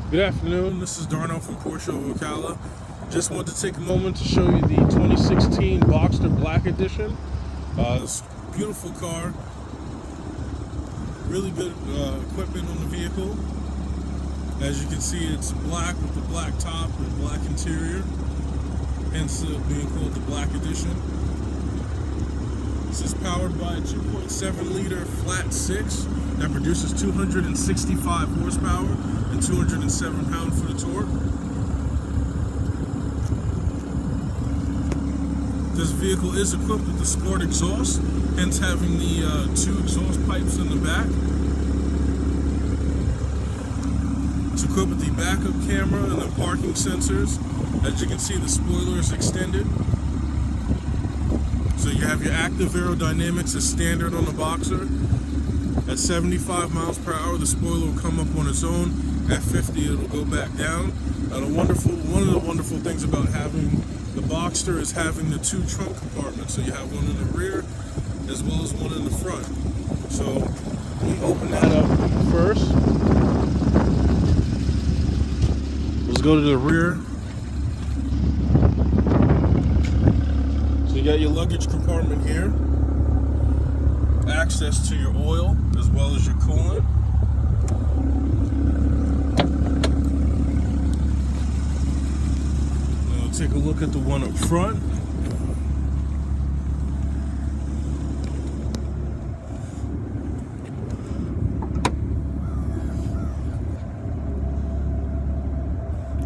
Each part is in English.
Good afternoon, this is Darno from Porsche of Ocala. Just wanted to take a moment to show you the 2016 Boxter Black Edition. This beautiful car, really good equipment on the vehicle. As you can see, it's black with the black top and black interior, hence being called the Black Edition. This is powered by a 2.7 liter flat six that produces 265 horsepower and 207 pound-foot of torque. This vehicle is equipped with the sport exhaust, hence having the two exhaust pipes in the back. It's equipped with the backup camera and the parking sensors. As you can see, the spoiler is extended. So you have your active aerodynamics as standard on the Boxer. At 75 miles per hour, the spoiler will come up on its own. At 50, it'll go back down. One of the wonderful things about having the Boxter is having the two trunk compartments. So you have one in the rear as well as one in the front. So we open that up first. Let's go to the rear. So you got your luggage compartment here. Access to your oil as well as your coolant. Now we'll take a look at the one up front.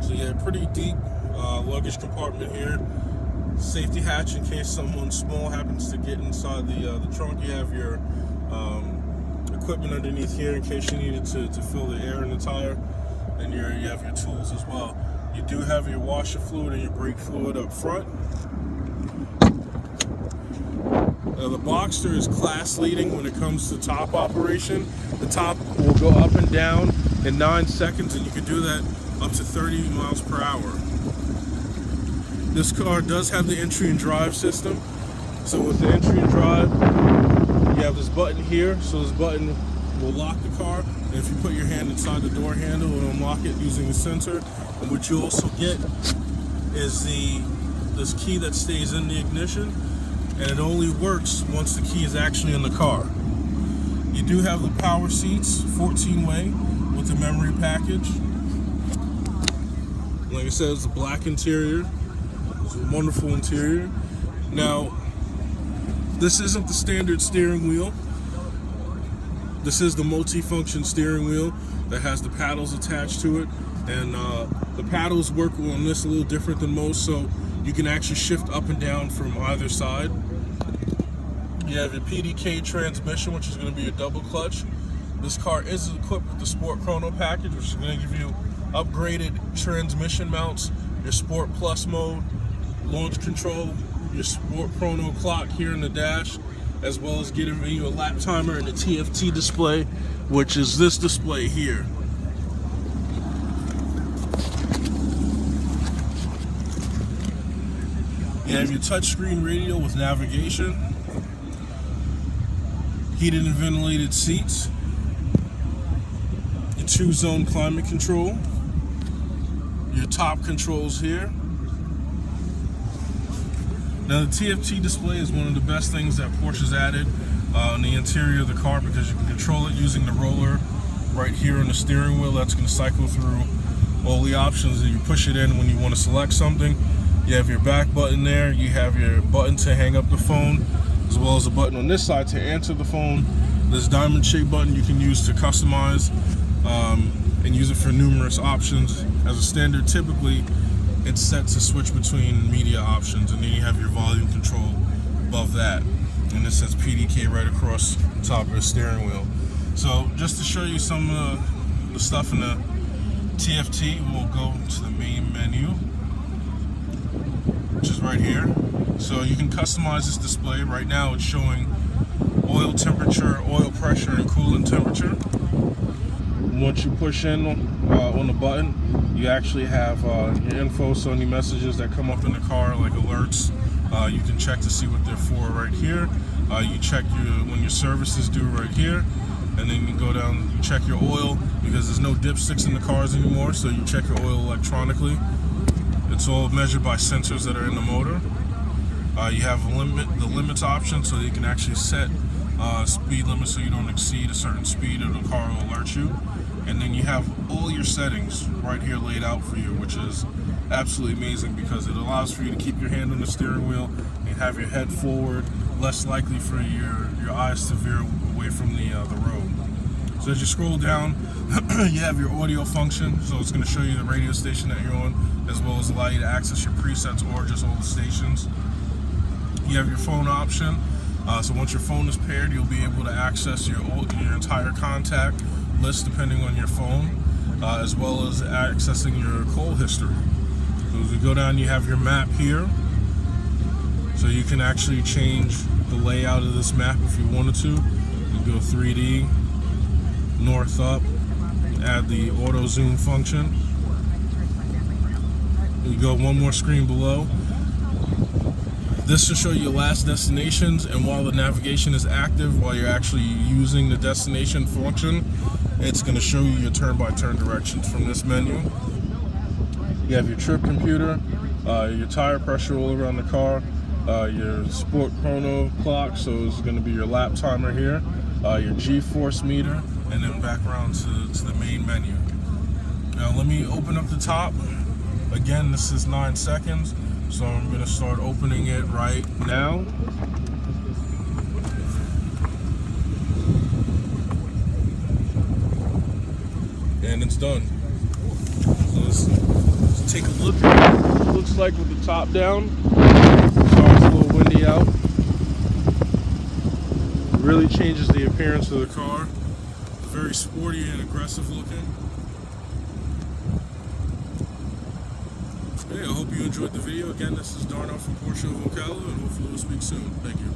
So yeah, pretty deep luggage compartment here. Safety hatch in case someone small happens to get inside the trunk. You have your equipment underneath here in case you needed to fill the air in the tire, and you have your tools as well. You do have your washer fluid and your brake fluid up front. The Boxter is class leading when it comes to top operation. The top will go up and down in 9 seconds, and you can do that up to 30 miles per hour. This car does have the entry and drive system. So with the entry and drive, you have this button here. So this button will lock the car. And if you put your hand inside the door handle, it'll unlock it using the sensor. And what you also get is this key that stays in the ignition. And it only works once the key is actually in the car. You do have the power seats, 14-way, with the memory package. Like I said, it's a black interior. It's a wonderful interior. Now, this isn't the standard steering wheel. This is the multi-function steering wheel that has the paddles attached to it. And the paddles work on this a little different than most, so you can actually shift up and down from either side. You have your PDK transmission, which is going to be your double clutch. This car is equipped with the Sport Chrono package, which is going to give you upgraded transmission mounts, your Sport Plus mode, launch control, your Sport Chrono clock here in the dash, as well as giving you a lap timer and a TFT display, which is this display here. You have your touchscreen radio with navigation, heated and ventilated seats, your 2-zone climate control, your top controls here. Now the TFT display is one of the best things that Porsche's added in the interior of the car, because you can control it using the roller right here on the steering wheel. That's going to cycle through all the options, and you push it in when you want to select something. You have your back button there, you have your button to hang up the phone, as well as a button on this side to answer the phone. This diamond shaped button you can use to customize and use it for numerous options. As a standard, typically it's set to switch between media options, and then you have your volume control above that. And this says PDK right across the top of the steering wheel. So just to show you some of the stuff in the TFT, we'll go to the main menu, which is right here. So you can customize this display. Right now it's showing oil temperature, oil pressure, and coolant temperature. Once you push in on the button, you actually have your info, so any messages that come up in the car, like alerts, you can check to see what they're for right here. You check when your service is due right here, and then you go down, you check your oil, because there's no dipsticks in the cars anymore, so you check your oil electronically. It's all measured by sensors that are in the motor. You have the limits option, so you can actually set speed limit so you don't exceed a certain speed, or the car will alert you. And then you have all your settings right here laid out for you, which is absolutely amazing, because it allows for you to keep your hand on the steering wheel and have your head forward, less likely for your eyes to veer away from the road. So as you scroll down, you have your audio function, so it's going to show you the radio station that you're on, as well as allow you to access your presets or just all the stations. You have your phone option, so once your phone is paired, you'll be able to access your entire contact list depending on your phone, as well as accessing your call history. So as we go down, you have your map here, so you can actually change the layout of this map if you wanted to. You go 3D, north up, add the auto zoom function. You go one more screen below. This will show you your last destinations, and while the navigation is active, while you're actually using the destination function, it's going to show you your turn-by-turn directions from this menu. You have your trip computer, your tire pressure all around the car, your sport chrono clock, so it's going to be your lap timer here, your G-force meter, and then back around to the main menu. Now let me open up the top. Again, this is 9 seconds. So I'm going to start opening it right now. And it's done. So let's take a look at what it looks like with the top down. Sorry, it's a little windy out. It really changes the appearance of the car. Very sporty and aggressive looking. Hey, I hope you enjoyed the video. Again, this is Darnell from Porsche of Ocala, and hopefully we'll speak soon. Thank you.